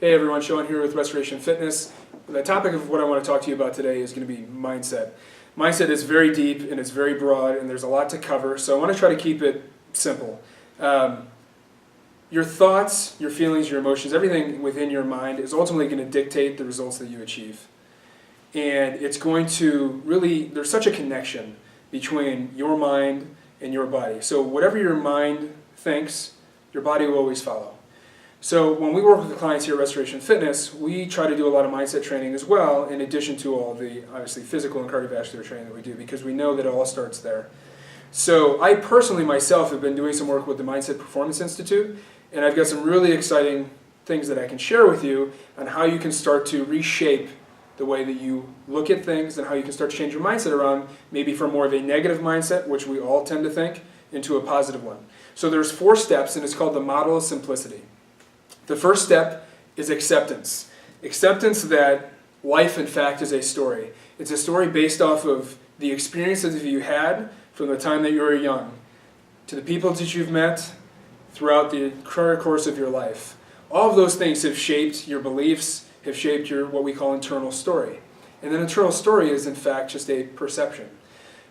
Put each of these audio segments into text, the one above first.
Hey everyone, Sean here with Restoration Fitness. The topic of what I want to talk to you about today is going to be mindset. Mindset is very deep and it's very broad and there's a lot to cover, so I want to try to keep it simple. Your thoughts, your feelings, your emotions, everything within your mind is ultimately going to dictate the results that you achieve. And it's going to really, there's such a connection between your mind and your body. So whatever your mind thinks, your body will always follow. So when we work with the clients here at Restoration Fitness, we try to do a lot of mindset training as well, in addition to all the, obviously, physical and cardiovascular training that we do, because we know that it all starts there. So I personally, myself, have been doing some work with the Mindset Performance Institute, and I've got some really exciting things that I can share with you on how you can start to reshape the way that you look at things and how you can start to change your mindset around, maybe from more of a negative mindset, which we all tend to think, into a positive one. So there's 4 steps, and it's called the Model of Simplicity. The first step is acceptance. Acceptance that life, in fact, is a story. It's a story based off of the experiences that you had from the time that you were young, to the people that you've met throughout the entire course of your life. All of those things have shaped your beliefs, have shaped your what we call internal story. And an internal story is, in fact, just a perception.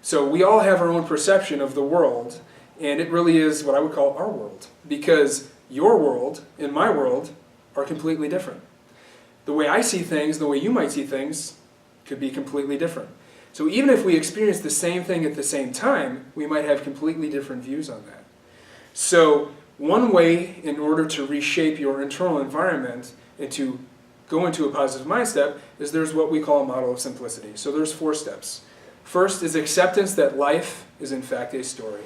So we all have our own perception of the world, and it really is what I would call our world, because your world and my world are completely different. The way I see things, the way you might see things, could be completely different. So even if we experience the same thing at the same time, we might have completely different views on that. So one way in order to reshape your internal environment and to go into a positive mindset is there's what we call a model of simplicity. So there's 4 steps. First is acceptance that life is in fact a story.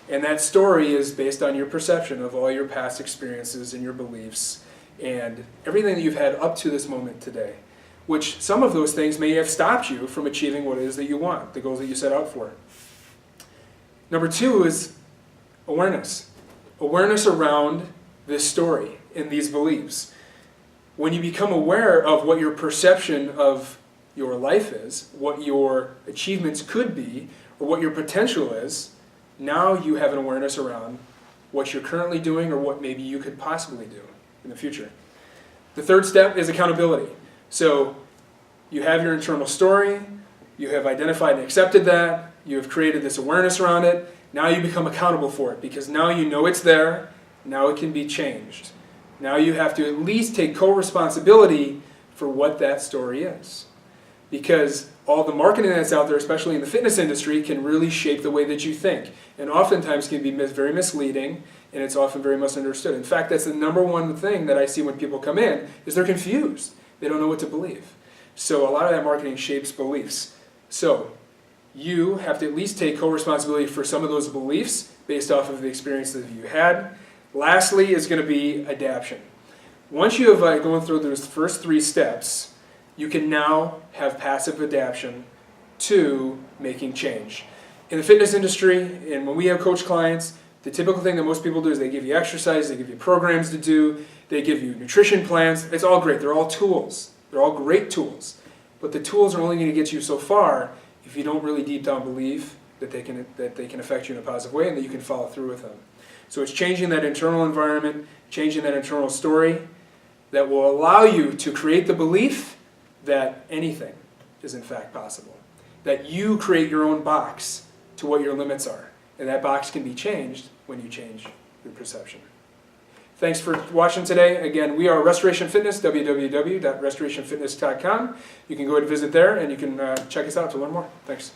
And that story is based on your perception of all your past experiences and your beliefs and everything that you've had up to this moment today, which some of those things may have stopped you from achieving what it is that you want, the goals that you set out for. Number 2 is awareness. Awareness around this story and these beliefs. When you become aware of what your perception of your life is, what your achievements could be, or what your potential is, now you have an awareness around what you're currently doing or what maybe you could possibly do in the future. The third step is accountability. So you have your internal story, you have identified and accepted that, you have created this awareness around it, now you become accountable for it because now you know it's there, now it can be changed. Now you have to at least take co-responsibility for what that story is. Because all the marketing that's out there, especially in the fitness industry, can really shape the way that you think. And oftentimes can be very misleading, and it's often very misunderstood. In fact, that's the number one thing that I see when people come in, is they're confused. They don't know what to believe. So a lot of that marketing shapes beliefs. So you have to at least take co-responsibility for some of those beliefs based off of the experiences that you had. Lastly is going to be adaptation. Once you have gone through those first 3 steps, you can now have passive adaptation to making change. In the fitness industry, and when we have coach clients, the typical thing that most people do is they give you exercise, they give you programs to do, they give you nutrition plans. It's all great. They're all tools. They're all great tools. But the tools are only going to get you so far if you don't really deep down believe that they can affect you in a positive way and that you can follow through with them. So it's changing that internal environment, changing that internal story that will allow you to create the belief that anything is in fact possible. That you create your own box to what your limits are. And that box can be changed when you change your perception. Thanks for watching today. Again, we are Restoration Fitness, www.restorationfitness.com. You can go ahead and visit there and you can check us out to learn more. Thanks.